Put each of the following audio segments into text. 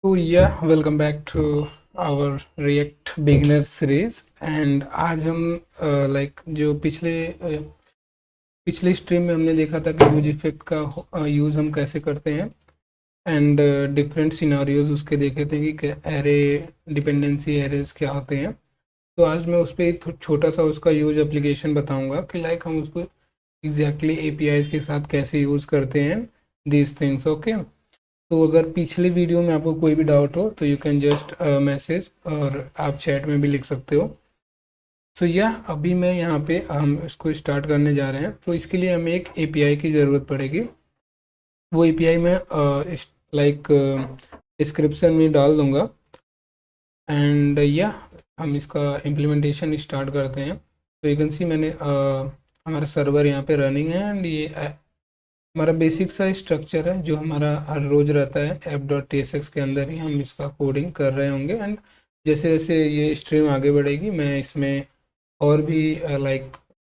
तो welcome back to our React beginner series. And आज हम जो पिछले स्ट्रीम में हमने देखा था कि यूज इफेक्ट का यूज़ हम कैसे करते हैं एंड डिफरेंट सिनारियोज उसके देखे थे कि एरे डिपेंडेंसी एरेज क्या होते हैं। तो आज मैं उस पर एक छोटा सा उसका यूज एप्लीकेशन बताऊंगा कि हम उसको एग्जैक्टली एपीआईज के साथ कैसे यूज़ करते हैं दीज थिंग्स। ओके, तो अगर पिछले वीडियो में आपको कोई भी डाउट हो तो यू कैन जस्ट मैसेज और आप चैट में भी लिख सकते हो। सो अभी मैं यहाँ पे हम इसको स्टार्ट करने जा रहे हैं। तो इसके लिए हमें एक एपीआई की ज़रूरत पड़ेगी। वो एपीआई मैं डिस्क्रिप्शन में डाल दूँगा। एंड हम इसका इम्प्लीमेंटेशन स्टार्ट करते हैं। तो यू कैन सी मैंने हमारा सर्वर यहाँ पे रनिंग है एंड ये हमारा बेसिक सा स्ट्रक्चर है जो हमारा हर रोज़ रहता है app.tsx के अंदर ही हम इसका कोडिंग कर रहे होंगे। एंड जैसे जैसे ये स्ट्रीम आगे बढ़ेगी मैं इसमें और भी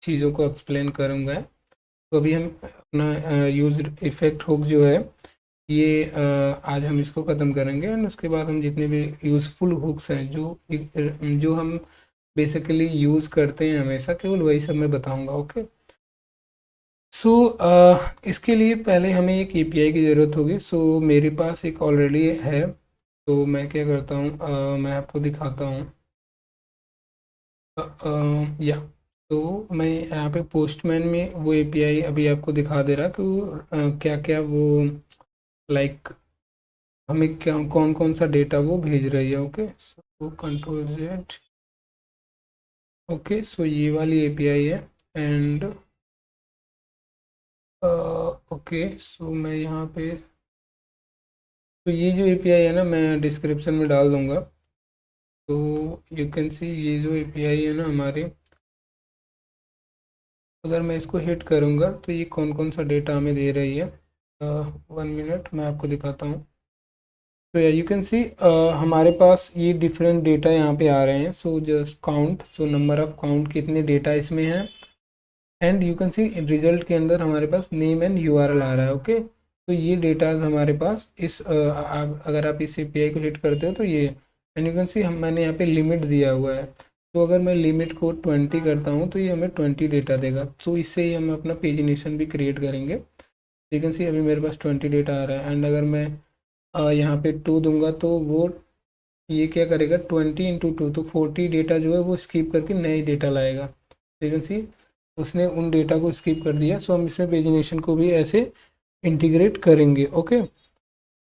चीज़ों को एक्सप्लेन करूँगा। तो अभी हम अपना यूज इफेक्ट हुक जो है ये आज हम इसको ख़त्म करेंगे एंड उसके बाद हम जितने भी यूज़फुल हुक्स हैं जो हम बेसिकली यूज़ करते हैं हमेशा, केवल वही सब मैं बताऊँगा। ओके, सो इसके लिए पहले हमें एक एपीआई की ज़रूरत होगी। सो मेरे पास एक ऑलरेडी है। तो मैं क्या करता हूँ, मैं आपको दिखाता हूँ। या तो मैं यहाँ पे पोस्टमैन में वो एपीआई अभी आपको दिखा दे रहा कि वो क्या क्या वो लाइक हमें क्या कौन कौन सा डेटा वो भेज रही है। Okay, so control Z. Okay, so ये वाली एपीआई है। एंड ओके, सो मैं यहाँ पे तो ये जो एपीआई है ना मैं डिस्क्रिप्शन में डाल दूँगा। तो यू कैन सी ये जो एपीआई है ना हमारी, अगर मैं इसको हिट करूँगा तो ये कौन कौन सा डेटा हमें दे रही है। 1 मिनट मैं आपको दिखाता हूँ। तो यू कैन सी हमारे पास ये डिफरेंट डेटा यहाँ पे आ रहे हैं। So just count, so number of count कितने डेटा इसमें है। And you can C result के अंदर हमारे पास नेम एंड यूआरएल आ रहा है। ओके, तो ये डेटाज हमारे पास अगर आप इस एपीआई को हिट करते हो तो ये एंड यू कैन सी मैंने यहाँ पे लिमिट दिया हुआ है। तो अगर मैं लिमिट को 20 करता हूँ तो ये हमें 20 डेटा देगा। तो इससे ही हम अपना पेजिनेशन भी क्रिएट करेंगे। यू कैन सी अभी मेरे पास 20 डेटा आ रहा है। एंड अगर मैं यहाँ पे 2 दूंगा तो वो ये क्या करेगा, 20 × 2 तो 40 डेटा जो है वो स्किप करके नए डेटा लाएगा। यू कैन सी उसने उन डेटा को स्किप कर दिया। सो हम इसमें पेजिनेशन को भी ऐसे इंटीग्रेट करेंगे। ओके,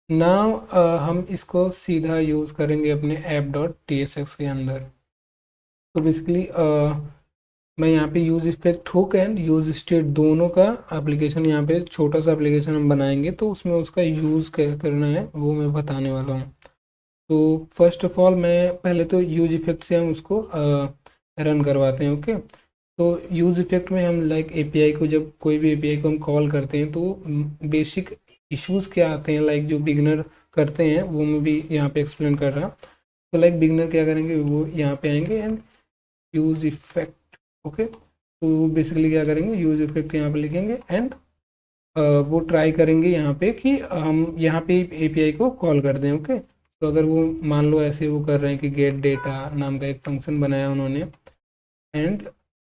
नाउ हम इसको सीधा यूज़ करेंगे अपने app.tsx के अंदर। तो बेसिकली मैं यहाँ पे use effect hook and use state दोनों का एप्लीकेशन, यहाँ पे छोटा सा एप्लीकेशन हम बनाएंगे। तो उसमें उसका यूज़ क्या करना है वो मैं बताने वाला हूँ। तो फर्स्ट ऑफ ऑल मैं पहले तो यूज इफेक्ट से हम उसको रन करवाते हैं। ओके, तो यूज इफेक्ट में हम एपीआई को, जब कोई भी एपीआई को हम कॉल करते हैं तो बेसिक इश्यूज क्या आते हैं जो बिगनर करते हैं वो मैं भी यहाँ पे एक्सप्लेन कर रहा। तो बिगनर क्या करेंगे, वो यहाँ पे आएंगे एंड यूज इफेक्ट। ओके, तो बेसिकली क्या करेंगे, यूज इफेक्ट यहाँ पे लिखेंगे एंड वो ट्राई करेंगे यहाँ पे कि हम यहाँ पे एपीआई को कॉल कर दें। ओके, तो अगर वो मान लो ऐसे वो कर रहे हैं कि गेट डेटा नाम का एक फंक्शन बनाया उन्होंने एंड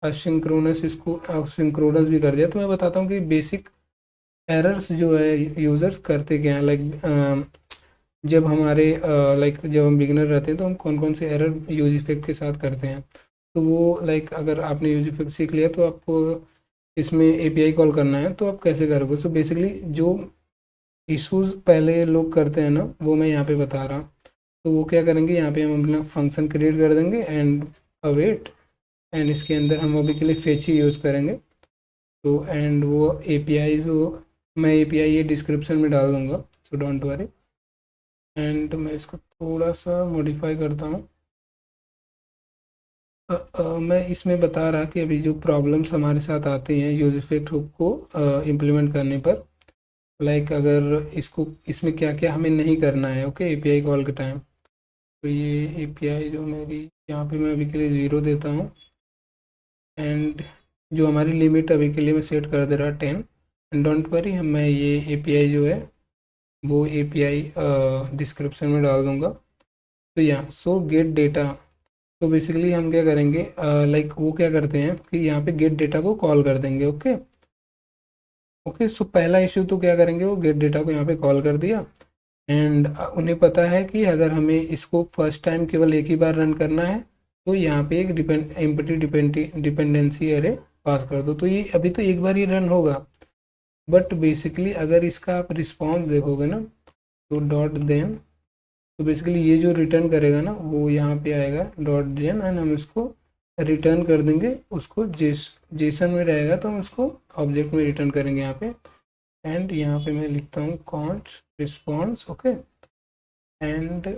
असिंक्रोनस, इसको असिंक्रोनस भी कर दिया। तो मैं बताता हूँ कि बेसिक एरर्स जो है यूज़र्स करते क्या हैं। जब हमारे जब हम बिगिनर रहते हैं तो हम कौन कौन से एरर यूज इफेक्ट के साथ करते हैं। तो वो अगर आपने यूज इफेक्ट सीख लिया तो आपको इसमें एपीआई कॉल करना है तो आप कैसे करोगे। सो बेसिकली जो इश्यूज पहले लोग करते हैं ना वो मैं यहाँ पे बता रहा। तो वो क्या करेंगे, यहाँ पे हम अपना फंक्शन क्रिएट कर देंगे एंड अवेट एंड इसके अंदर हम अभी के लिए फेच ही यूज़ करेंगे। तो एंड वो एपीआई जो मैं एपीआई ये डिस्क्रिप्शन में डाल दूँगा, सो डोंट वरी। एंड मैं इसको थोड़ा सा मॉडिफाई करता हूँ। मैं इसमें बता रहा कि अभी जो प्रॉब्लम्स हमारे साथ आती हैं यूज इफेक्ट हुक को इम्प्लीमेंट करने पर, अगर इसको इसमें क्या क्या हमें नहीं करना है। ओके, एपीआई कॉल के टाइम। तो ये एपीआई जो मेरी यहाँ पे मैं अभी के लिए 0 देता हूँ एंड जो हमारी लिमिट अभी के लिए मैं सेट कर दे रहा 10। एंड डोंट वरी, मैं ये एपीआई जो है वो API डिस्क्रिप्शन में डाल दूंगा। तो यहाँ सो गेट डेटा, तो बेसिकली हम क्या करेंगे, लाइक वो क्या करते हैं कि यहाँ पे गेट डेटा को कॉल कर देंगे। ओके ओके, सो पहला इशू तो क्या करेंगे, वो गेट डेटा को यहाँ पे कॉल कर दिया। एंड उन्हें पता है कि अगर हमें इसको फर्स्ट टाइम केवल एक ही बार रन करना है तो यहाँ पे एक एम्प्टी डिपेंडेंसी एरे पास कर दो। तो ये अभी तो एक बार ही रन होगा, बट बेसिकली अगर इसका आप रिस्पॉन्स देखोगे ना, तो डॉट देन, तो बेसिकली ये जो रिटर्न करेगा ना वो यहाँ पे आएगा डॉट देन, एंड हम इसको रिटर्न कर देंगे। उसको जेसन में रहेगा तो हम उसको ऑब्जेक्ट में रिटर्न करेंगे यहाँ पे। एंड यहाँ पे मैं लिखता हूँ कॉन्स्ट रिस्पॉन्स। ओके, एंड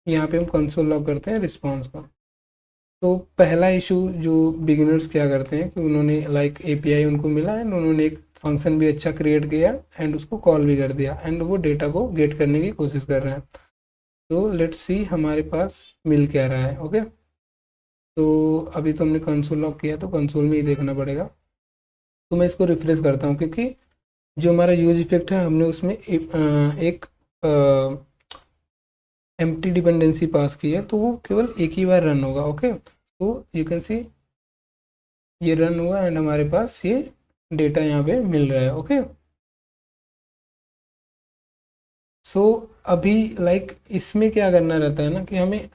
यहाँ पे हम कंसोल लॉग करते हैं रिस्पॉन्स का। तो पहला इशू जो बिगिनर्स क्या करते हैं कि उन्होंने लाइक एपीआई उनको मिला एंड उन्होंने एक फंक्शन भी अच्छा क्रिएट किया एंड उसको कॉल भी कर दिया एंड वो डेटा को गेट करने की कोशिश कर रहे हैं। तो लेट्स सी हमारे पास मिल क्या रहा है। ओके, तो अभी तो हमने कंसोल लॉग किया तो कंसोल में ही देखना पड़ेगा। तो मैं इसको रिफ्रेश करता हूँ क्योंकि जो हमारा यूज इफेक्ट है हमने उसमें एक एम्प्टी डिपेंडेंसी पास की है, तो वो केवल एक ही बार रन होगा। ओके, तो यू कैन सी ये रन हुआ एंड हमारे पास ये डेटा यहाँ पे मिल रहा है। ओके, सो अभी लाइक इसमें क्या करना रहता है ना कि हमें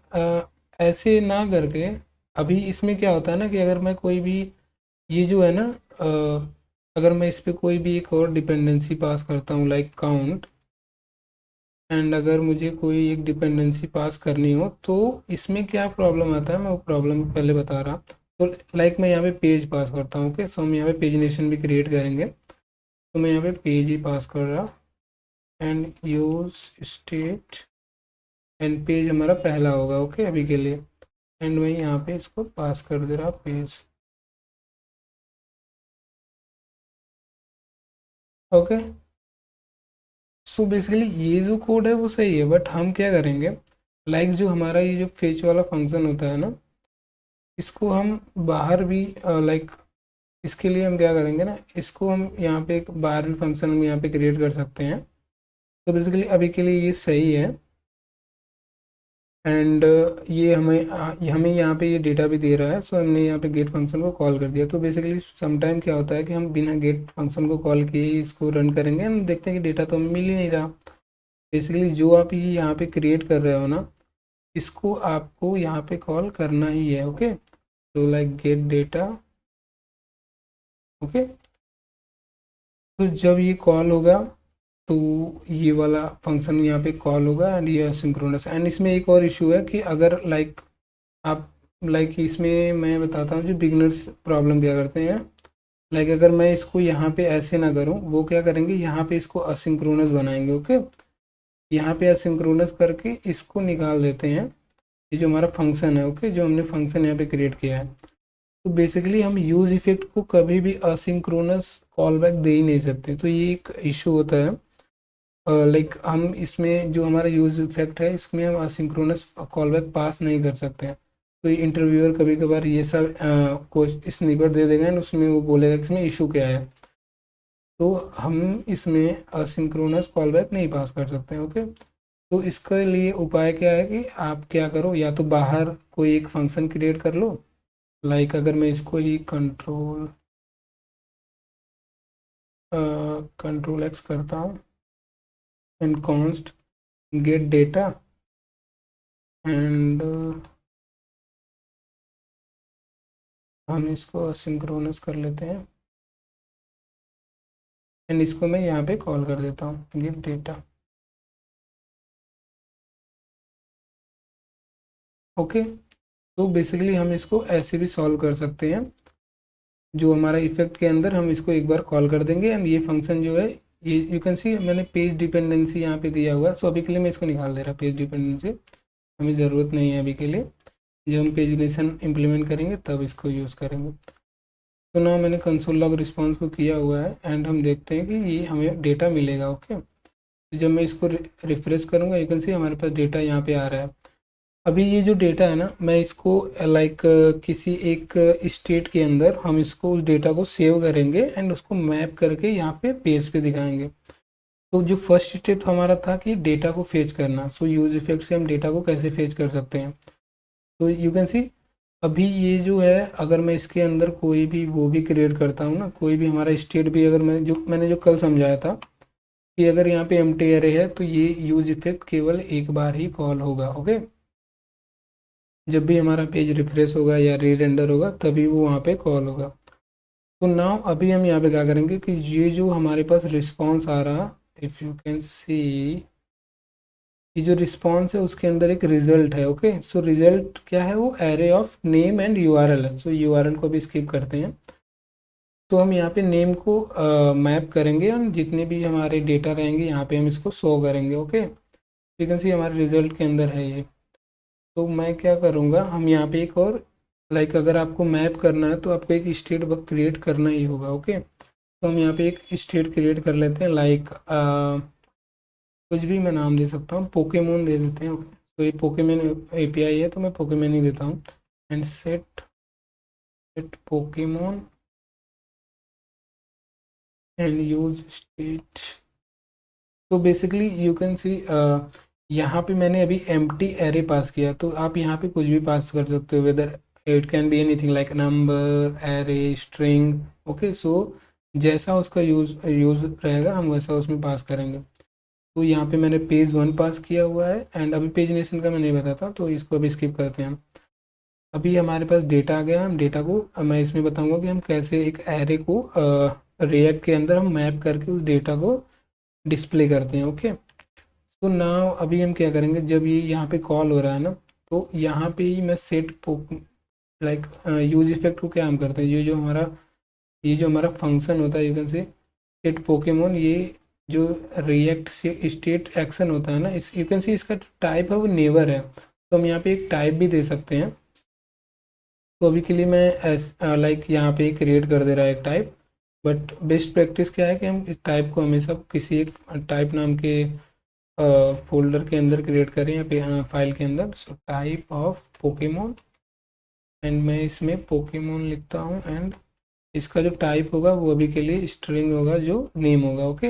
ऐसे ना करके, अभी इसमें क्या होता है ना कि अगर मैं कोई भी ये जो है ना, अगर मैं इस पर कोई भी एक और डिपेंडेंसी पास करता हूँ लाइक काउंट, एंड अगर मुझे कोई एक डिपेंडेंसी पास करनी हो तो इसमें क्या प्रॉब्लम आता है, मैं वो प्रॉब्लम पहले बता रहा। तो लाइक मैं यहाँ पे पेज पास करता हूँ। ओके, सो हम यहाँ पे पेजिनेशन भी क्रिएट करेंगे, तो मैं यहाँ पे पेज ही पास कर रहा and use state and page हमारा पहला होगा। ओके, अभी के लिए, एंड मैं यहाँ पे इसको पास कर दे रहा पेज। ओके, सो बेसिकली ये जो कोड है वो सही है, बट हम क्या करेंगे, लाइक जो हमारा ये जो फेच वाला फंक्शन होता है ना, इसको हम बाहर भी लाइक इसके लिए हम क्या करेंगे ना, इसको हम यहाँ पे एक बाहर भी फंक्शन हम यहाँ पे क्रिएट कर सकते हैं। तो बेसिकली अभी के लिए ये सही है। एंड ये हमें यहाँ पे ये डेटा भी दे रहा है, सो हमने यहाँ पे गेट फंक्शन को कॉल कर दिया। तो बेसिकली समटाइम क्या होता है कि हम बिना गेट फंक्शन को कॉल किए ही इसको रन करेंगे, हम देखते हैं कि डेटा तो हमें मिल ही नहीं रहा। बेसिकली जो आप ये यहाँ पे क्रिएट कर रहे हो ना, इसको आपको यहाँ पे कॉल करना ही है। ओके, तो लाइक गेट डेटा। ओके, तो जब ये कॉल होगा तो ये वाला फंक्शन यहाँ पे कॉल होगा एंड ये असिंक्रोनस। एंड इसमें एक और इशू है कि अगर लाइक आप लाइक इसमें मैं बताता हूँ जो बिगनर्स प्रॉब्लम क्या करते हैं, लाइक अगर मैं इसको यहाँ पे ऐसे ना करूँ, वो क्या करेंगे यहाँ पे इसको असिंक्रोनस बनाएंगे। ओके, यहाँ पे असिंक्रोनस करके इसको निकाल देते हैं, ये जो हमारा फंक्शन है। ओके, जो हमने फंक्शन यहाँ पे क्रिएट किया है। तो बेसिकली हम यूज इफेक्ट को कभी भी असिंक्रोनस कॉल बैक दे ही नहीं सकते, तो ये एक इशू होता है। लाइक हम इसमें जो हमारा यूज इफेक्ट है इसमें हम असिंक्रोनस कॉल बैक पास नहीं कर सकते हैं। तो इंटरव्यूअर कभी कभार ये सब कुछ स्निपेट दे देगा एंड उसमें वो बोलेगा कि इसमें इशू क्या है, तो हम इसमें असिंक्रोनस कॉल बैक नहीं पास कर सकते हैं। ओके, तो इसके लिए उपाय क्या है कि आप क्या करो, या तो बाहर कोई एक फंक्शन क्रिएट कर लो, लाइक अगर मैं इसको ही कंट्रोल एक्स करता हूँ and const gate data and हम इसको असिंक्रोनस कर लेते हैं एंड इसको मैं यहाँ पे कॉल कर देता हूँ गिव डेटा। ओके, तो बेसिकली हम इसको ऐसे भी सॉल्व कर सकते हैं, जो हमारा इफेक्ट के अंदर हम इसको एक बार कॉल कर देंगे एंड ये फंक्शन जो है, ये यू कैन सी मैंने पेज डिपेंडेंसी यहाँ पे दिया हुआ है। सो अभी के लिए मैं इसको निकाल दे रहा पेज डिपेंडेंसी, हमें ज़रूरत नहीं है अभी के लिए। जब हम पेजिनेशन इम्प्लीमेंट करेंगे तब इसको यूज़ करेंगे। तो ना मैंने कंसोल लॉग रिस्पॉन्स को किया हुआ है एंड हम देखते हैं कि ये हमें डेटा मिलेगा। ओके, तो जब मैं इसको रिफ्रेश करूँगा यू कैन सी हमारे पास डेटा यहाँ पे आ रहा है। अभी ये जो डेटा है ना, मैं इसको लाइक किसी एक स्टेट के अंदर हम इसको उस डेटा को सेव करेंगे एंड उसको मैप करके यहाँ पे पेज पे दिखाएंगे। तो जो फर्स्ट स्टेप हमारा था कि डेटा को फेच करना। सो यूज इफेक्ट से हम डेटा को कैसे फेच कर सकते हैं। तो यू कैन सी अभी ये जो है, अगर मैं इसके अंदर कोई भी वो भी क्रिएट करता हूँ ना, कोई भी हमारा स्टेट भी, अगर मैंने जो कल समझाया था कि अगर यहाँ पे एम्प्टी एरे है तो ये यूज इफेक्ट केवल एक बार ही कॉल होगा। ओके, जब भी हमारा पेज रिफ्रेश होगा या री रेंडर होगा तभी वो वहाँ पे कॉल होगा। तो नाउ अभी हम यहाँ पे क्या करेंगे कि ये जो हमारे पास रिस्पॉन्स आ रहा, इफ़ यू कैन सी, ये जो रिस्पॉन्स है उसके अंदर एक रिजल्ट है। ओके, सो रिजल्ट क्या है, वो array of name and URL है। सो यूआरएल को भी स्किप करते हैं। तो हम यहाँ पे नेम को मैप करेंगे और जितने भी हमारे डेटा रहेंगे यहाँ पे हम इसको शो करेंगे। ओके, यू कैन सी हमारे रिजल्ट के अंदर है ये। तो मैं क्या करूँगा, हम यहाँ पे एक और अगर आपको मैप करना है तो आपको एक स्टेट क्रिएट करना ही होगा। ओके, तो हम यहाँ पे एक स्टेट क्रिएट कर लेते हैं, कुछ भी मैं नाम दे सकता हूँ, पोकेमोन दे देते हैं। ओके, तो ये पोकेमोन एपीआई है तो मैं पोकेमोन ही देता हूँ। And set Pokemon and use state. तो बेसिकली यू कैन सी यहाँ पे मैंने अभी एम्प्टी एरे पास किया, तो आप यहाँ पे कुछ भी पास कर सकते हो, whether it can be anything like number, array, string. Okay, so जैसा उसका यूज रहेगा हम वैसा उसमें पास करेंगे। तो यहाँ पे मैंने पेज 1 पास किया हुआ है एंड अभी पेज नेशन का मैं नहीं बताता, तो इसको अभी स्किप करते हैं हम। अभी हमारे पास डेटा आ गया, हम डेटा को मैं इसमें बताऊंगा कि हम कैसे एक एरे को रिएक्ट के अंदर हम मैप करके उस डेटा को डिस्प्ले करते हैं। ओके, तो नाउ अभी हम क्या करेंगे, जब ये यहाँ पे कॉल हो रहा है ना, तो यहाँ पे ही मैं सेट यूज इफेक्ट को क्या हम करते हैं, ये जो हमारा फंक्शन होता है, you can say set Pokemon, ये जो रिएक्ट से स्टेट एक्शन होता है ना, इस यू कैन सी इसका टाइप है वो नेवर है, तो हम यहाँ पे एक टाइप भी दे सकते हैं। तो अभी के लिए मैं यहाँ पे क्रिएट कर दे रहा है एक टाइप, बट बेस्ट प्रैक्टिस क्या है कि हम इस टाइप को हमेशा किसी एक टाइप नाम के फोल्डर के अंदर क्रिएट करें या फाइल के अंदर। So type of Pokemon and मैं इसमें पोकेमोन लिखता हूँ एंड इसका जो टाइप होगा वो अभी के लिए स्ट्रिंग होगा, जो नेम होगा। ओके,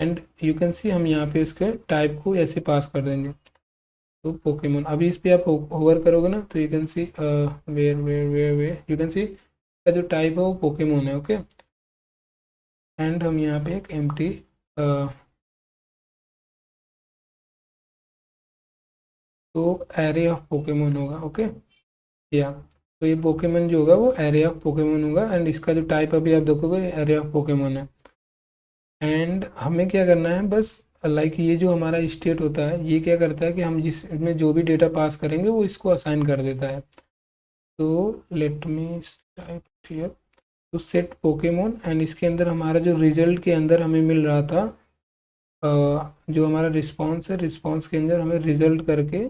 एंड यू कैन सी हम यहाँ पे इसके टाइप को ऐसे पास कर देंगे। तो पोकेमोन, अभी इस पे आप होवर करोगे ना तो you can see where you can see का जो टाइप है वो पोकेमोन है। ओके, एंड हम यहाँ पे एक एम्प्टी तो एरे ऑफ पोकेमोन होगा। ओके, या तो ये पोकेमोन जो होगा वो एरे ऑफ पोकेमोन होगा एंड इसका जो टाइप अभी आप देखोगे एरे ऑफ पोकेमोन है। एंड हमें क्या करना है, बस ये जो हमारा स्टेट होता है ये क्या करता है कि हम जिसमें जो भी डेटा पास करेंगे वो इसको असाइन कर देता है। तो लेट मी टाइप हियर, तो सेट पोकेमोन एंड इसके अंदर हमारा जो रिजल्ट के अंदर हमें मिल रहा था, जो हमारा रिस्पॉन्स है, रिस्पॉन्स के अंदर हमें रिजल्ट करके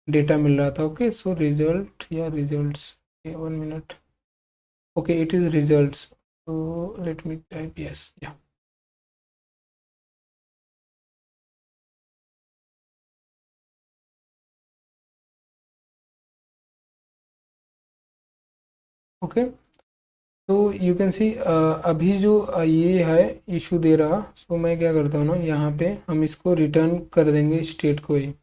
डेटा मिल रहा था। ओके, सो रिजल्ट या results, 1 minute. Okay, it is results, तो लेट मी टाइप यस या। ओके, तो यू कैन सी अभी जो ये है इशू दे रहा, सो मैं क्या करता हूँ ना, यहाँ पे हम इसको रिटर्न कर देंगे स्टेट को ही।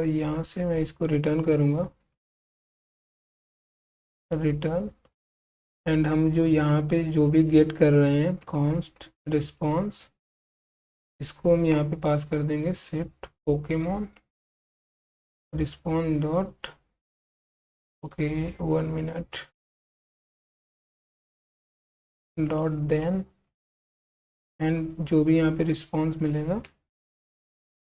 यहाँ से मैं इसको रिटर्न करूँगा, रिटर्न, एंड हम जो यहाँ पे जो भी गेट कर रहे हैं कॉन्स्ट रिस्पॉन्स, इसको हम यहाँ पे पास कर देंगे set Pokemon respond dot. Okay, 1 minute dot then, and जो भी यहाँ पे रिस्पॉन्स मिलेगा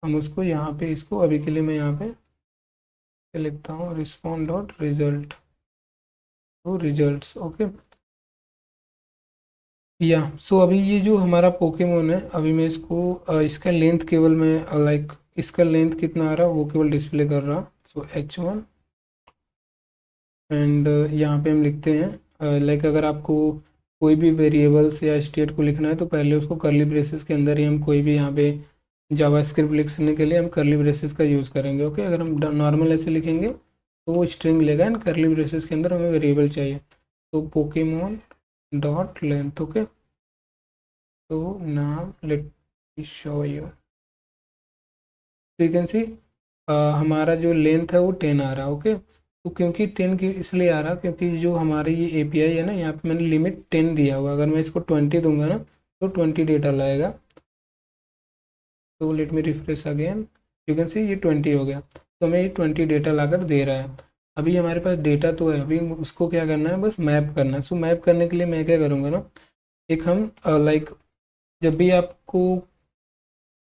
हम उसको यहाँ पे, इसको अभी के लिए मैं यहाँ पे लिखता हूँ रिस्पॉन्ड डॉट रिजल्ट, तो रिजल्ट्स। ओके, या सो अभी ये जो हमारा पोकेमोन है, अभी मैं इसको इसका लेंथ केवल मैं इसका लेंथ कितना आ रहा वो केवल डिस्प्ले कर रहा। सो h1 एंड यहाँ पे हम लिखते हैं अगर आपको कोई भी वेरिएबल्स या स्टेट को लिखना है तो पहले उसको कर्ली ब्रेसेस के अंदर ही हम कोई भी यहाँ पे जावास्क्रिप्ट लिखने के लिए हम कर्ली ब्रेसेस का यूज़ करेंगे। ओके, अगर हम नॉर्मल ऐसे लिखेंगे तो वो स्ट्रिंग लेगा एंड कर्ली ब्रेसेस के अंदर हमें वेरिएबल चाहिए, तो पोकेमोन डॉट लेंथ। ओके, तो नाम लेट शो यू, तो यू कैन सी हमारा जो लेंथ है वो 10 आ रहा है। ओके, तो क्योंकि 10 की इसलिए आ रहा क्योंकि जो हमारी ये एपीआई है ना, यहाँ पे मैंने लिमिट 10 दिया हुआ, अगर मैं इसको 20 दूंगा ना तो 20 डेटा लाएगा। तो let me refresh again, you can सी ये 20 हो गया, तो हमें ये 20 डेटा लाकर दे रहा है। अभी हमारे पास डेटा तो है, अभी उसको क्या करना है, बस मैप करना है। सो मैप करने के लिए मैं क्या करूँगा ना, एक हम लाइक जब भी आपको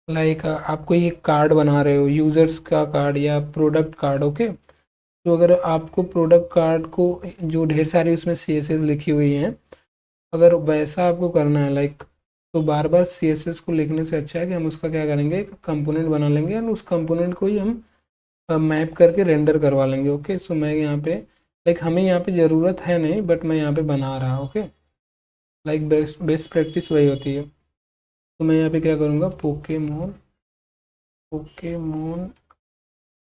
आप कोई एक कार्ड बना रहे हो, यूजर्स का कार्ड या प्रोडक्ट कार्ड, ओके, तो अगर आपको प्रोडक्ट कार्ड को जो ढेर सारी उसमें CSS लिखी हुई हैं, अगर वैसा आपको करना है तो बार बार CSS को लिखने से अच्छा है कि हम उसका क्या करेंगे, एक कंपोनेंट बना लेंगे और उस कंपोनेंट को ही हम मैप करके रेंडर करवा लेंगे। ओके, सो मैं यहाँ पे हमें यहाँ पे ज़रूरत है नहीं, बट मैं यहाँ पे बना रहा। ओके, बेस्ट बेस्ट प्रैक्टिस वही होती है। तो मैं यहाँ पे क्या करूँगा, पोकेमोन पोकेमोन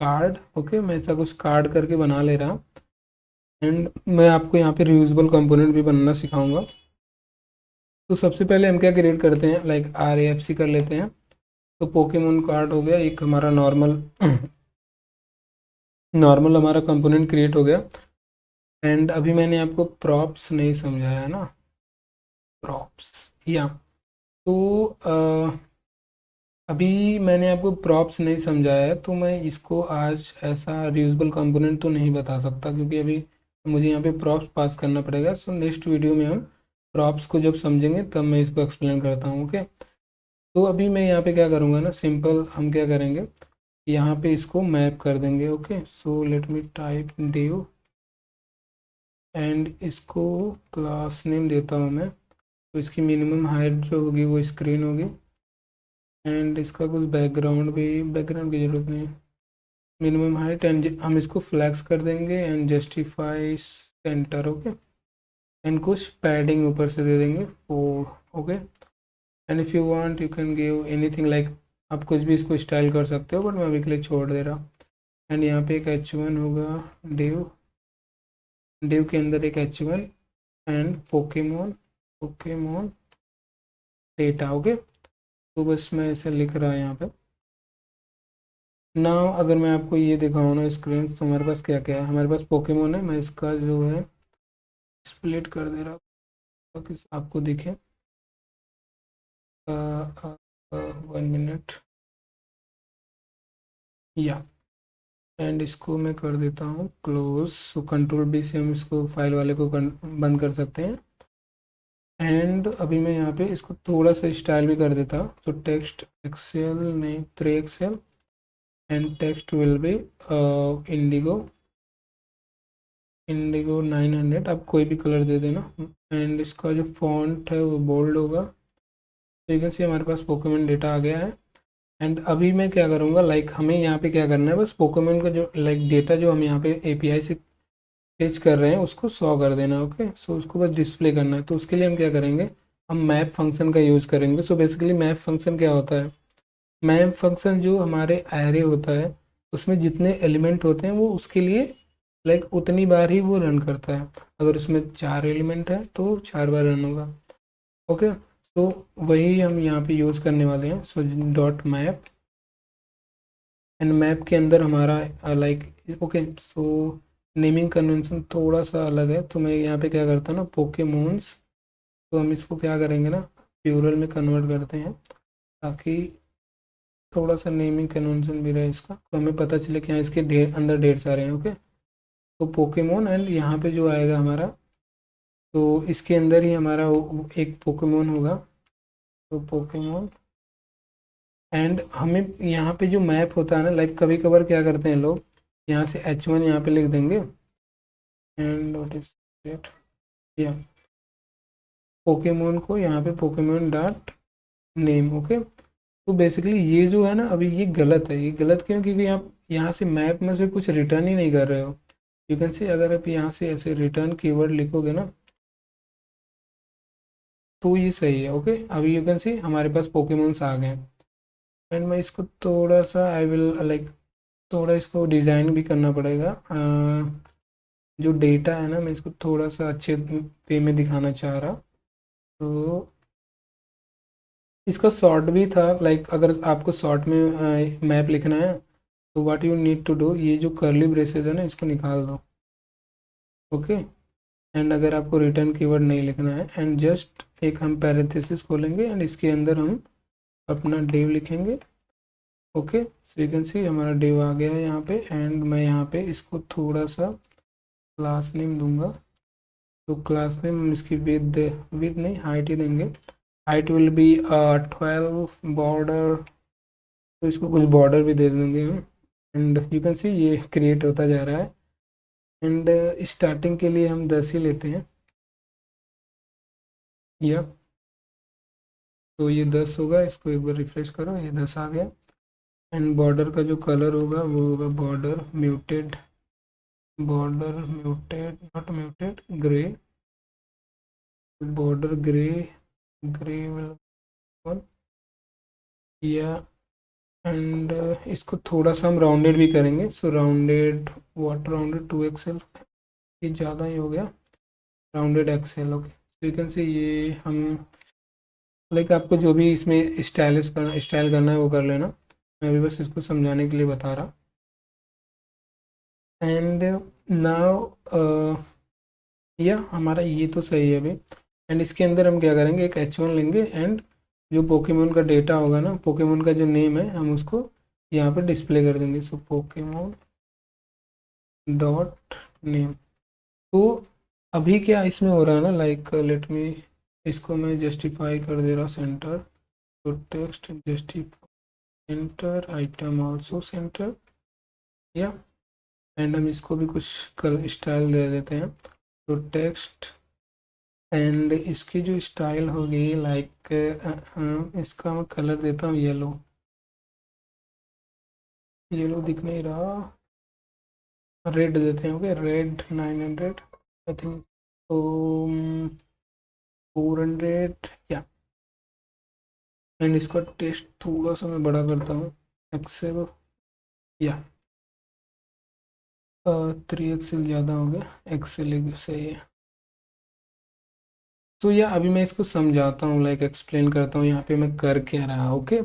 कार्ड, ओके, मैं ऐसा कुछ कार्ड करके बना ले रहा। एंड मैं आपको यहाँ पे रियूजेबल कंपोनेंट भी बनाना सिखाऊंगा। तो सबसे पहले हम क्या क्रिएट करते हैं, RAFC कर लेते हैं। तो पोकेमोन कार्ड हो गया, एक हमारा नॉर्मल नॉर्मल हमारा कंपोनेंट क्रिएट हो गया। एंड अभी मैंने आपको प्रॉप्स नहीं समझाया ना, प्रॉप्स या तो अभी मैंने आपको प्रॉप्स नहीं समझाया है, तो मैं इसको आज ऐसा रियूजेबल कंपोनेंट तो नहीं बता सकता, क्योंकि अभी मुझे यहाँ पे प्रॉप्स पास करना पड़ेगा। सो नेक्स्ट वीडियो में हम प्रॉप्स को जब समझेंगे तब मैं इसको एक्सप्लेन करता हूँ। ओके, तो अभी मैं यहाँ पे क्या करूँगा ना, सिंपल हम क्या करेंगे, यहाँ पे इसको मैप कर देंगे। Okay, so let me type div and इसको क्लास नेम देता हूँ मैं। तो इसकी मिनिमम हाइट जो होगी वो स्क्रीन होगी, एंड इसका कुछ बैकग्राउंड की ज़रूरत नहीं है, मिनिमम हाइट, एंड हम इसको फ्लैक्स कर देंगे and justify centre. Okay, and कुछ पैडिंग ऊपर से दे देंगे 4। Okay, and if you want you can give anything, आप कुछ भी इसको स्टाइल कर सकते हो, बट मैं अभी के लिए छोड़ दे रहा। एंड यहाँ पे एक H1 होगा, डिव डिव के अंदर एक H1 and Pokemon Pokemon data. Okay, तो बस मैं ऐसे लिख रहा है यहाँ पे ना। अगर मैं आपको ये दिखाऊँ ना स्क्रीन, तो हमारे पास क्या क्या है, हमारे पास पोकेमोन है। मैं इसका जो है स्प्लिट कर दे रहा ताकि आपको दिखे। 1 मिनट या, एंड इसको मैं कर देता हूँ क्लोज। सो कंट्रोल B से हम इसको फाइल वाले को बंद कर सकते हैं। एंड अभी मैं यहाँ पे इसको थोड़ा सा स्टाइल भी कर देता हूँ। तो टेक्स्ट एक्सेल नहीं 3XL and text will be Indigo 900। आप कोई भी कलर दे देना, एंड इसका जो फॉन्ट है वो बोल्ड होगा। तो यू कैन सी हमारे पास पोकेमोन डेटा आ गया है। एंड अभी मैं क्या करूँगा, हमें यहाँ पे क्या करना है, बस पोकेमोन का जो डेटा जो हम यहाँ पे API से फेच कर रहे हैं उसको 100 कर देना। ओके, सो उसको बस डिस्प्ले करना है। तो उसके लिए हम क्या करेंगे, हम मैप फंक्शन का यूज़ करेंगे। सो बेसिकली मैप फंक्शन क्या होता है, मैप फंक्शन जो हमारे एरे होता है उसमें जितने एलिमेंट होते हैं वो उसके लिए उतनी बार ही वो रन करता है। अगर उसमें 4 एलिमेंट है तो 4 बार रन होगा। ओके, तो वही हम यहाँ पे यूज़ करने वाले हैं। So dot map, and map के अंदर हमारा ओके, सो नेमिंग कन्वेंशन थोड़ा सा अलग है। तो मैं यहाँ पे क्या करता हूँ ना, पोकेमोन्स, तो हम इसको क्या करेंगे ना, प्लूरल में कन्वर्ट करते हैं ताकि थोड़ा सा नेमिंग कन्वेंशन भी रहे इसका, तो हमें पता चले कि हाँ इसके अंदर ढेर सारे हैं। ओके, तो पोकेमोन, एंड यहाँ पे जो आएगा हमारा, तो इसके अंदर ही हमारा एक पोकेमोन होगा। तो पोकेमोन, एंड हमें यहाँ पे जो मैप होता है ना, कभी कभार क्या करते हैं लोग, यहाँ से H1 यहाँ पे लिख देंगे, एंड व्हाट इज इट, या पोकेमोन को यहाँ पे पोकेमोन डॉट नेम। ओके, तो बेसिकली ये जो है ना, अभी ये गलत है। ये गलत क्यों, क्योंकि आप यहाँ से मैप में से कुछ रिटर्न ही नहीं कर रहे हो। यू कैन से अगर आप यहाँ से ऐसे रिटर्न कीवर्ड लिखोगे ना तो ये सही है। ओके, अभी यू कैन सी हमारे पास पोकेमोन्स आ गए। एंड मैं इसको थोड़ा सा आई विल थोड़ा इसको डिज़ाइन भी करना पड़ेगा। जो डेटा है ना, मैं इसको थोड़ा सा अच्छे पे में दिखाना चाह रहा। तो इसका शॉर्ट भी था, लाइक अगर आपको शॉर्ट में मैप लिखना है तो what you need to do, ये जो कर्ली ब्रेसेस है ना इसको निकाल दो, ओके। एंड अगर आपको रिटर्न कीवर्ड नहीं लिखना है, एंड जस्ट एक हम पैरेंथेसिस खोलेंगे एंड इसके अंदर हम अपना डिव लिखेंगे, ओके। सो यू कैन सी हमारा डिव आ गया है यहाँ पे, एंड मैं यहाँ पे इसको थोड़ा सा क्लास नेम दूंगा। तो क्लास नेम हम इसकी विद नहीं हाइट ही देंगे, हाइट विल बी 12 बॉर्डर, तो इसको कुछ बॉर्डर भी दे देंगे हम। एंड यू कैन सी ये क्रिएट होता जा रहा है। एंड स्टार्टिंग के लिए हम 10 ही लेते हैं, या तो ये 10 होगा, इसको एक बार रिफ्रेश करो, ये 10 आ गया। एंड बॉर्डर का जो कलर होगा वो होगा border muted, not muted, grey, border grey, grey will या। एंड इसको थोड़ा सा हम राउंडेड भी करेंगे, सो राउंडेड, व्हाट राउंडेड 2XL, ये ज़्यादा ही हो गया, राउंडेड XL, ओके। तो यू कैन से ये हम लाइक आपको जो भी इसमें स्टाइल करना है वो कर लेना, मैं भी बस इसको समझाने के लिए बता रहा। एंड नाउ या हमारा ये तो सही है अभी। एंड इसके अंदर हम क्या करेंगे, एक H1 लेंगे एंड जो पोकेमोन का डेटा होगा ना, पोकेमोन का जो नेम है हम उसको यहाँ पे डिस्प्ले कर देंगे। सो पोकेमोन डॉट नेम। तो अभी क्या इसमें हो रहा है ना, लाइक लेट मी, इसको मैं जस्टिफाई कर दे रहा सेंटर, तो text justify centre, item also centre, या। एंड हम इसको भी कुछ स्टाइल दे देते हैं, तो टेक्स्ट, एंड इसकी जो स्टाइल होगी लाइक इसका मैं कलर देता हूँ येलो, येलो दिख नहीं रहा, रेड देते हैं, ओके, रेड 900 आई थिंक, तो 400, या। एंड इसका टेस्ट थोड़ा सा मैं बड़ा करता हूँ, एक्सेल, या 3XL ज़्यादा हो गया, एक्सेल सही है। तो या अभी मैं इसको समझाता हूँ, लाइक एक्सप्लेन करता हूँ यहाँ पे मैं कर क्या रहा, ओके।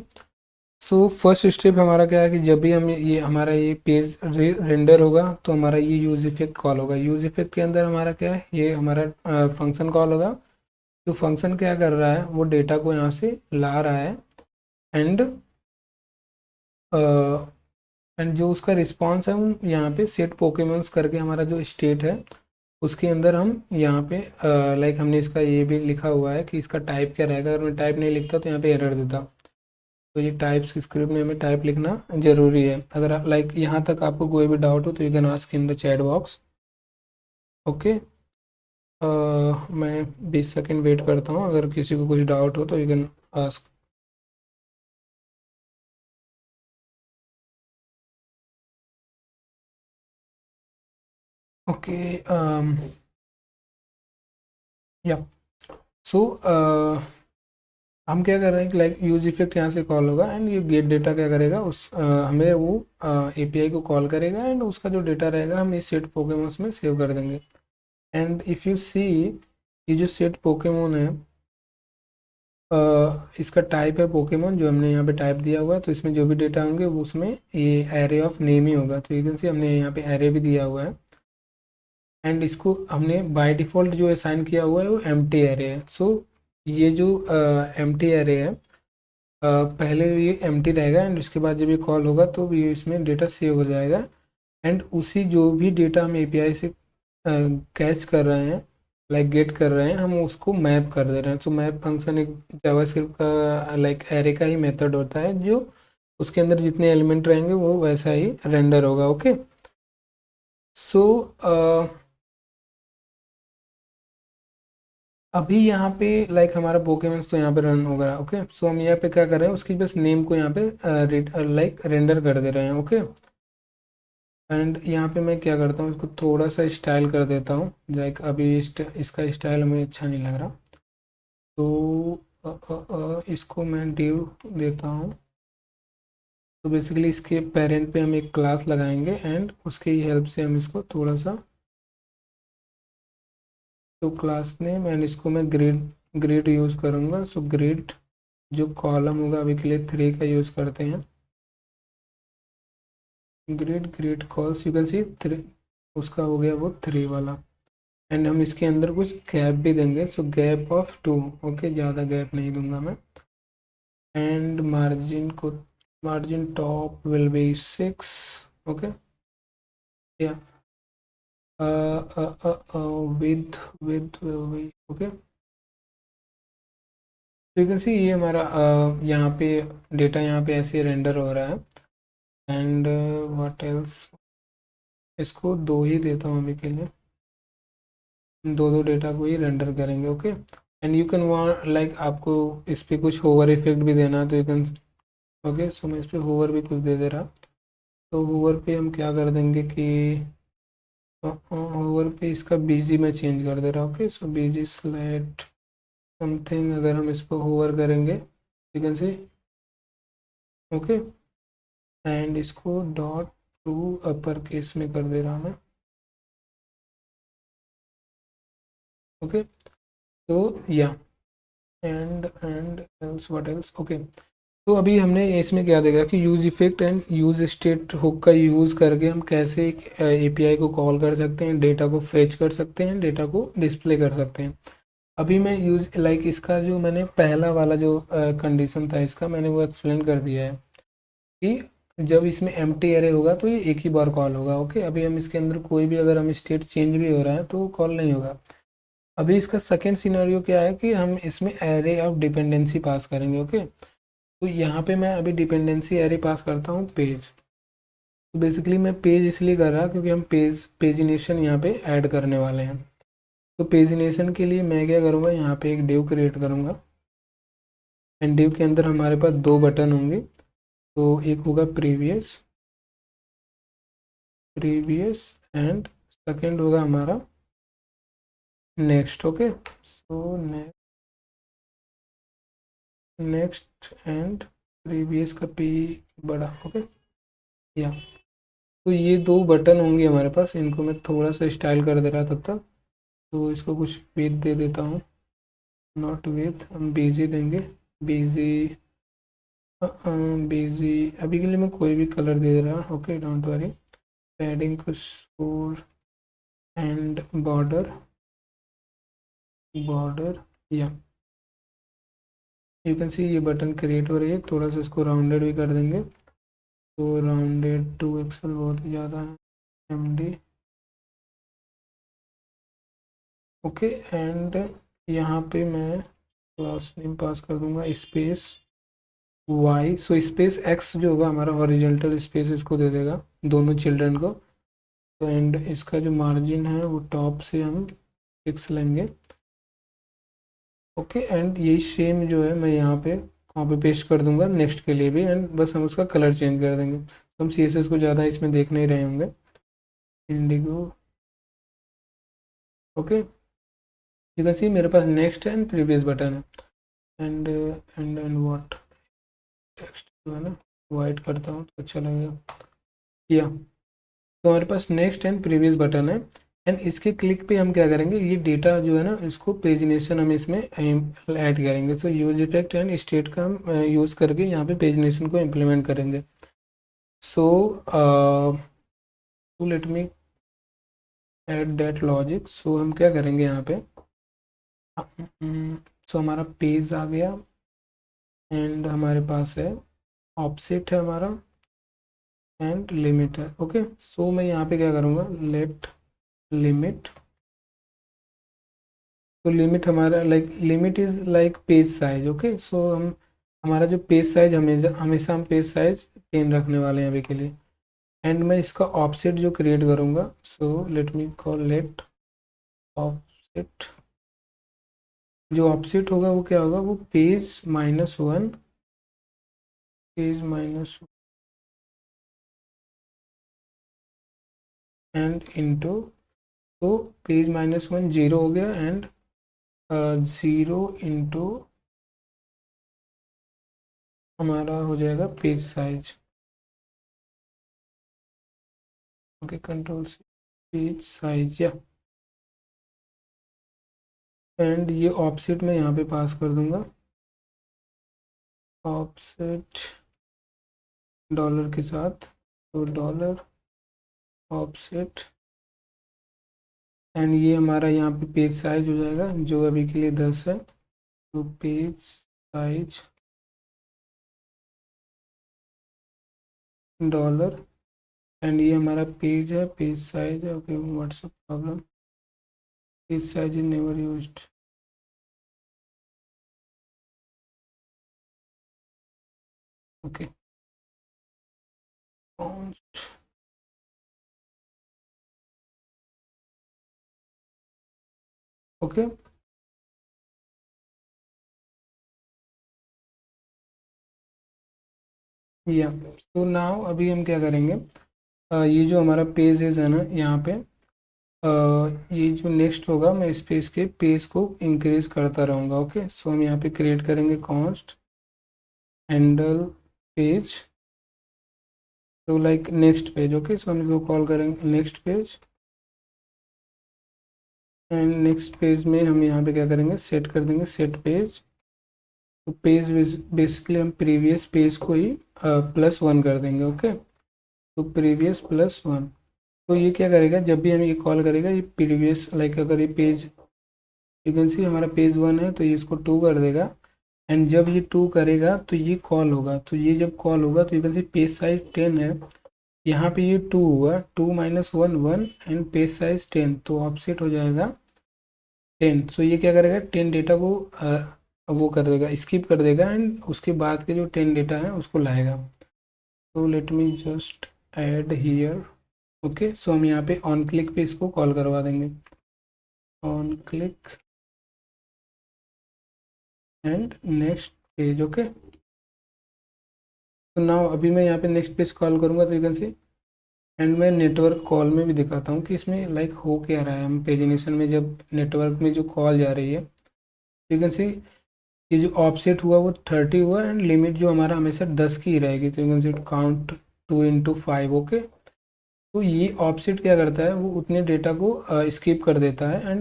सो फर्स्ट स्टेप हमारा क्या है कि जब भी हम ये हमारा ये पेज रेंडर होगा तो हमारा ये यूज इफेक्ट कॉल होगा। यूज इफेक्ट के अंदर हमारा क्या है, ये हमारा फंक्शन कॉल होगा। जो फंक्शन क्या कर रहा है, वो डेटा को यहाँ से ला रहा है, एंड जो उसका रिस्पॉन्स है हम यहाँ पे सेट पोकेमोन्स करके हमारा जो स्टेट है उसके अंदर हम यहाँ पे लाइक हमने इसका ये भी लिखा हुआ है कि इसका टाइप क्या रहेगा। अगर मैं टाइप नहीं लिखता तो यहाँ पे एरर देता, तो ये टाइप्स की स्क्रिप्ट में हमें टाइप लिखना ज़रूरी है। अगर लाइक यहाँ तक आपको कोई भी डाउट हो तो you can ask in the chat box, okay. मैं 20 सेकंड वेट करता हूँ, अगर किसी को कुछ डाउट हो तो यू कैन आस्क। ओके, या सो हम क्या कर रहे हैं कि लाइक यूज इफेक्ट यहाँ से कॉल होगा, एंड ये गेट डेटा क्या करेगा, उस हमें वो एपीआई को कॉल करेगा, एंड उसका जो डेटा रहेगा हम इस सेट पोकेमोन्स में सेव कर देंगे। एंड इफ़ यू सी, ये जो सेट पोकेमोन है इसका टाइप है पोकेमोन, जो हमने यहाँ पे टाइप दिया हुआ है, तो इसमें जो भी डेटा होंगे वो उसमें ये एरे ऑफ नेम ही होगा। तो यू कैन सी हमने यहाँ पे एरे भी दिया हुआ है, एंड इसको हमने बाय डिफ़ॉल्ट जो असाइन किया हुआ है वो एम्प्टी एरे है। सो ये जो एम्प्टी एरे है पहले ये एम्प्टी रहेगा, एंड उसके बाद जब ये कॉल होगा तो ये इसमें डेटा सेव हो जाएगा, एंड उसी जो भी डेटा हम एपीआई से कैच कर रहे हैं, लाइक गेट कर रहे हैं, हम उसको मैप कर दे रहे हैं। तो मैप फंक्शन एक जावास्क्रिप्ट का लाइक एरे का ही मेथड होता है, जो उसके अंदर जितने एलिमेंट रहेंगे वो वैसा ही रेंडर होगा, ओके। सो अभी यहाँ पे लाइक हमारा पोकेमोन्स तो यहाँ पे रन होगा, ओके। सो हम यहाँ पे क्या कर रहे हैं, उसकी बस नेम को यहाँ पे लाइक रेंडर कर दे रहे हैं, ओके। एंड यहाँ पे मैं क्या करता हूँ, इसको थोड़ा सा स्टाइल कर देता हूँ, लाइक अभी इसका स्टाइल हमें अच्छा नहीं लग रहा, तो इसको मैं डिव देता हूँ। तो बेसिकली इसके पेरेंट पे हम एक क्लास लगाएंगे, एंड उसके ही हेल्प से हम इसको थोड़ा सा, तो क्लास नेम, एंड इसको मैं ग्रिड ग्रिड यूज़ करूँगा। सो ग्रिड जो कॉलम होगा अभी के लिए 3 का यूज़ करते हैं। ग्रिड कॉल्स यू कैन सी 3, उसका हो गया वो 3 वाला। एंड हम इसके अंदर कुछ गैप भी देंगे, सो गैप ऑफ 2। ओके, ज़्यादा गैप नहीं दूंगा मैं। And margin top will be 6। Okay, या विद विल बी ओके। तो यू कैन सी ये हमारा यहाँ पे डेटा यहाँ पे ऐसे रेंडर हो रहा है। एंड व्हाट एल्स, इसको 2 ही देता हूँ अभी के लिए, दो डेटा को ही रेंडर करेंगे। Okay, and you can want like आपको इस पर कुछ होवर इफेक्ट भी देना है तो यू कैन। ओके, सो मैं इस पर होवर भी कुछ दे दे रहा। तो होवर पे हम क्या कर देंगे कि होवर पे इसका बीजी में चेंज कर दे रहा। ओके, सो बीजी स्लेट समथिंग, अगर हम इस पर होवर करेंगे you can C. Okay, and इसको डॉट टू अपर केस में कर दे रहा मैं। ओके, तो या and else what else. Okay, तो अभी हमने इसमें क्या देखा कि use effect and use state hook का यूज़ करके हम कैसे एक एपीआई को कॉल कर सकते हैं, डेटा को फेच कर सकते हैं, डेटा को डिस्प्ले कर सकते हैं। अभी मैं यूज लाइक इसका जो मैंने पहला वाला जो कंडीशन था इसका मैंने वो एक्सप्लेन कर दिया है कि जब इसमें एम्प्टी एरे होगा तो ये एक ही बार कॉल होगा। ओके, अभी हम इसके अंदर कोई भी अगर हम स्टेट चेंज भी हो रहा है तो वो कॉल नहीं होगा। अभी इसका सेकेंड सिनेरियो क्या है कि हम इसमें एरे ऑफ डिपेंडेंसी पास करेंगे। ओके, तो यहाँ पे मैं अभी डिपेंडेंसी एरे पास करता हूँ पेज। तो बेसिकली मैं पेज इसलिए कर रहा क्योंकि हम पेजिनेशन यहाँ पे ऐड करने वाले हैं। तो पेजिनेशन के लिए मैं क्या करूँगा, यहाँ पे एक डिव क्रिएट करूँगा। एंड डिव के अंदर हमारे पास 2 बटन होंगे। तो एक होगा प्रीवियस एंड सेकेंड होगा हमारा next. Okay, so next and previous का पी बड़ा। ओके, या तो ये 2 बटन होंगे हमारे पास, इनको मैं थोड़ा सा स्टाइल कर दे रहा तब तक। तो इसको कुछ विथ दे देता हूँ, नॉट विथ, हम बिजी देंगे। बिजी बिजी अभी के लिए मैं कोई भी कलर दे रहा। Okay, don't worry. पैडिंग कुछ 4 एंड बॉर्डर या यू कैन सी ये बटन क्रिएट हो रही है। थोड़ा सा इसको राउंडेड भी कर देंगे, तो राउंडेड 2 एक्सल बहुत ही ज़्यादा है, MD। ओके, एंड यहाँ पे मैं क्लास नेम पास कर दूंगा space Y. So space X जो होगा हमारा हॉरिजॉन्टल स्पेस इसको दे देगा दोनों चिल्ड्रन को। तो एंड इसका जो मार्जिन है वो टॉप से हम 6 लेंगे। ओके, एंड यही सेम जो है मैं यहाँ पे कॉपी पेस्ट कर दूंगा नेक्स्ट के लिए भी। एंड बस हम उसका कलर चेंज कर देंगे। तो हम CSS को ज़्यादा इसमें देख नहीं रहे होंगे। इंडिगो। ओके, यू कैन सी मेरे पास नेक्स्ट एंड प्रीवियस बटन है। एंड व्हाट टेक्स्ट जो है ना वाइट करता हूँ तो अच्छा लगेगा। या तो हमारे पास नेक्स्ट एंड प्रीवियस बटन है। एंड इसके क्लिक पे हम क्या करेंगे, ये डेटा जो है ना इसको पेजिनेशन हम इसमें ऐड करेंगे। सो यूज इफेक्ट एंड स्टेट का हम यूज़ करके यहाँ पे पेजिनेशन को इम्प्लीमेंट करेंगे। So to let me add that logic. So हम क्या करेंगे यहाँ पे, सो हमारा पेज आ गया एंड हमारे पास है ऑफसेट है हमारा एंड लिमिट है। ओके, सो मैं यहाँ पे क्या करूँगा, लेट लिमिट। तो लिमिट हमारा like limit is like page size. Okay, so हम हमारा जो पेज साइज हमेशा हमेशा हम पेज साइज 10 रखने वाले हैं अभी के लिए। एंड मैं इसका ऑफसेट जो क्रिएट करूँगा, so let me call let offset. जो ऑफसेट होगा वो क्या होगा, वो पेज-1 पेज- एंड इंटू। तो पेज-1 जीरो हो गया एंड 0 इंटू हमारा हो जाएगा पेज साइज। ओके, कंट्रोल से पेज साइज या एंड ये ऑफसेट मैं यहाँ पे पास कर दूंगा। ऑफसेट डॉलर के साथ, तो डॉलर ऑफसेट, एंड ये हमारा यहाँ पे पेज साइज हो जाएगा जो अभी के लिए 10 है, तो पेज साइज डॉलर, एंड ये हमारा पेज है, पेज साइज है। Okay, what's up problem, page size is never used. Okay, okay, या तो नाउ अभी हम क्या करेंगे, ये जो हमारा पेजेस है ना यहाँ पे, ये जो नेक्स्ट होगा मैं इस पेज के पेज को इंक्रीज करता रहूँगा। ओके, सो हम यहाँ पे क्रिएट करेंगे कॉन्स्ट हैंडल पेज, तो like next page. Okay, so हम इसको कॉल करेंगे next page, and next page में हम यहाँ पे क्या करेंगे, सेट कर देंगे सेट पेज। तो पेज बेसिकली हम प्रीवियस पेज को ही +1 कर देंगे। ओके, तो प्रीवियस +1, तो ये क्या करेगा, जब भी हम ये कॉल करेगा, ये प्रीवियस लाइक अगर ये पेज यू कैन सी हमारा पेज 1 है तो ये इसको 2 कर देगा, एंड जब ये 2 करेगा तो ये कॉल होगा, तो ये जब कॉल होगा तो you can C page size 10 है, यहाँ पे ये 2 हुआ, 2 - 1 1, एंड पेज साइज 10, तो ऑफसेट हो जाएगा 10। सो ये क्या करेगा, 10 डेटा को वो कर देगा, स्किप कर देगा, एंड उसके बाद के जो 10 डेटा है उसको लाएगा। तो let me just add here. Okay, so हम यहाँ पे ऑन क्लिक पे इसको कॉल करवा देंगे, on click and next page. Okay, तो नाउ अभी मैं यहाँ पे नेक्स्ट पेज कॉल करूँगा तो यू कैन सी, एंड मैं नेटवर्क कॉल में भी दिखाता हूँ कि इसमें लाइक हो क्या रहा है। हम पेजिनेशन में जब नेटवर्क में जो कॉल जा रही है, यू कैन सी ये जो ऑफसेट हुआ वो 30 हुआ, एंड लिमिट जो हमारा हमेशा 10 की ही रहेगी, तो you can see count 2 × 5। Okay, तो ये ऑफसेट क्या करता है, वो उतने डेटा को स्किप कर देता है,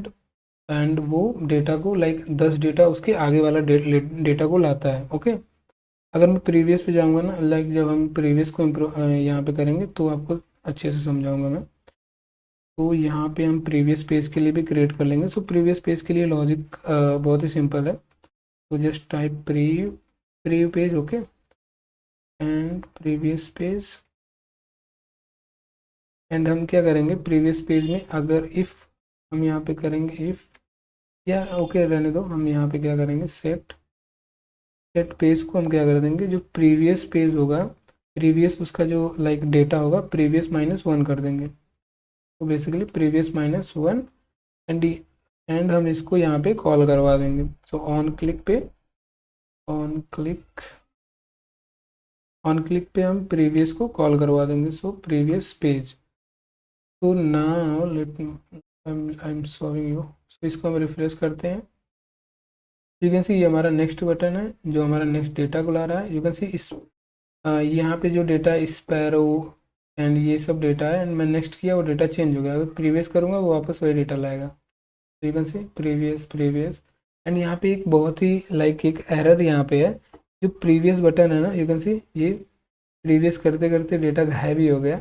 एंड वो डेटा को लाइक 10 डेटा उसके आगे वाला डेटा को लाता है। ओके, अगर मैं प्रीवियस पे जाऊंगा ना, लाइक जब हम प्रीवियस को यहाँ पे करेंगे तो आपको अच्छे से समझाऊंगा मैं। तो यहाँ पे हम प्रीवियस पेज के लिए भी क्रिएट कर लेंगे। सो प्रीवियस पेज के लिए लॉजिक बहुत ही सिंपल है, तो just type pre page. Okay, and previous page, and हम क्या करेंगे प्रीवियस पेज में, अगर इफ़ हम यहाँ पे करेंगे इफ़, या ओके रहने दो, हम यहाँ पे क्या करेंगे सेट पेज को हम क्या कर देंगे, जो प्रीवियस पेज होगा, प्रीवियस उसका जो लाइक डेटा होगा प्रीवियस -1 कर देंगे, तो बेसिकली प्रीवियस -1, एंड हम इसको यहाँ पे कॉल करवा देंगे। सो ऑन क्लिक पे हम प्रीवियस को कॉल करवा देंगे, सो प्रीवियस पेज। तो now let I am showing you, so इसको हम रिफ्रेश करते हैं, यू कैन सी ये हमारा नेक्स्ट बटन है जो हमारा नेक्स्ट डेटा को ला रहा है। यू कैन सी इस यहाँ पे जो डेटा स्पैरो एंड ये सब डेटा है, एंड मैं नेक्स्ट किया वो डेटा चेंज हो गया, अगर प्रीवियस करूँगा वो वापस वही डेटा लाएगा। तो you can C previous, and यहाँ पे एक बहुत ही लाइक एक एरर यहाँ पे है, जो प्रीवियस बटन है ना, यू कैन सी ये प्रीवियस करते करते डेटा गायब ही हो गया।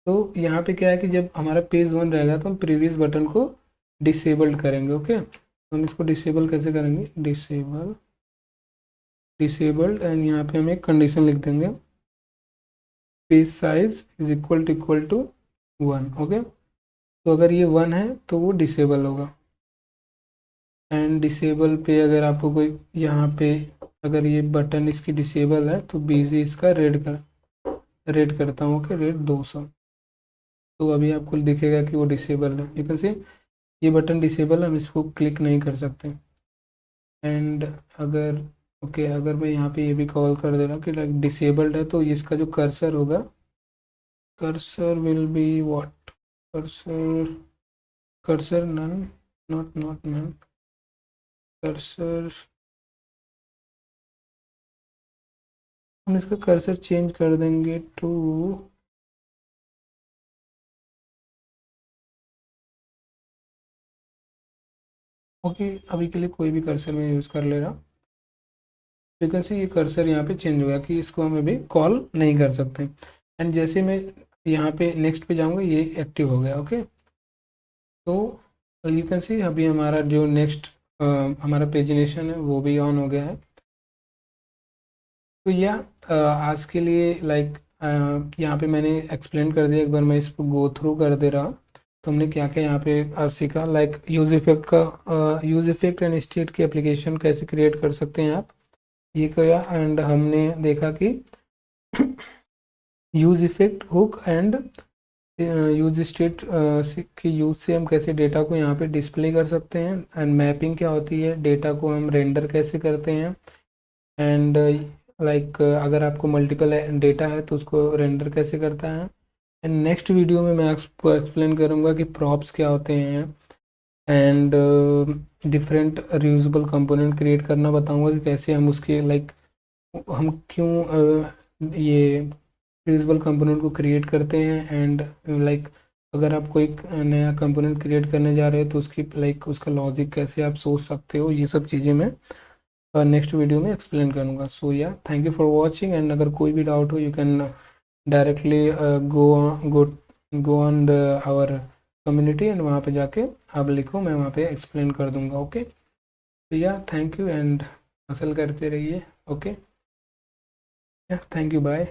तो यहाँ पे क्या है कि जब हमारा पेज 1 रहेगा तो हम प्रीवियस बटन को डिसेबल्ड करेंगे। ओके, तो हम इसको डिसेबल कैसे करेंगे, डिसेबल्ड, एंड यहाँ पे हम एक कंडीशन लिख देंगे, page size is equal to 1। Okay, तो अगर ये 1 है तो वो डिसेबल होगा, एंड डिसेबल पे अगर आपको कोई यहाँ पे अगर ये बटन इसकी डिसेबल है तो बीजी इसका रेड करता हूँ। ओके, रेड 200, तो अभी आपको दिखेगा कि वो डिसेबल है। यू कैन से ये बटन डिसेबल है, हम इसको क्लिक नहीं कर सकते। एंड अगर ओके अगर मैं यहाँ पे ये भी कॉल कर दे रहा हूँ कि लाइक डिसेबल्ड है, तो इसका जो कर्सर होगा, cursor will be what, cursor none, not none, cursor, हम इसका कर्सर चेंज कर देंगे टू, ओके अभी के लिए कोई भी कर्सर मैं यूज़ कर ले रहा। यू कैन सी ये कर्सर यहाँ पे चेंज हो गया कि इसको हम अभी कॉल नहीं कर सकते। एंड जैसे मैं यहाँ पे नेक्स्ट पे जाऊँगा ये एक्टिव हो गया। ओके, तो यू कैन सी अभी हमारा जो नेक्स्ट हमारा पेजिनेशन है वो भी ऑन हो गया है। तो आज के लिए यहाँ पे मैंने एक्सप्लेन कर दिया, एक बार मैं इसको गो थ्रू कर दे रहा। तो हमने क्या क्या यहाँ पे सीखा, लाइक यूज़ इफेक्ट का, यूज़ इफेक्ट एंड स्टेट की एप्लीकेशन कैसे क्रिएट कर सकते हैं आप, ये किया। एंड हमने देखा कि use effect, hook and use state के यूज से हम कैसे डेटा को यहाँ पे डिस्प्ले कर सकते हैं। एंड मैपिंग क्या होती है, डेटा को हम रेंडर कैसे करते हैं। एंड अगर आपको मल्टीपल डेटा है तो उसको रेंडर कैसे करता है। एंड नेक्स्ट वीडियो में मैं आपको एक्सप्लेन करूँगा कि प्रॉप्स क्या होते हैं। And different reusable component create करना बताऊँगा कि कैसे हम उसके हम क्यों ये रियूजेबल कंपोनेंट को क्रिएट करते हैं। एंड अगर आप कोई नया कंपोनेंट क्रिएट करने जा रहे हो तो उसकी उसका लॉजिक कैसे आप सोच सकते हो, ये सब चीज़ें मैं नेक्स्ट वीडियो में एक्सप्लेन करूँगा। So thank you for watching. And अगर कोई भी डाउट हो you can directly go on the our community and वहाँ पे जाके आप लिखो, मैं वहाँ पे एक्सप्लेन कर दूँगा। ओके, तो थैंक यू एंड हसल करते रहिए। Okay, thank you, bye.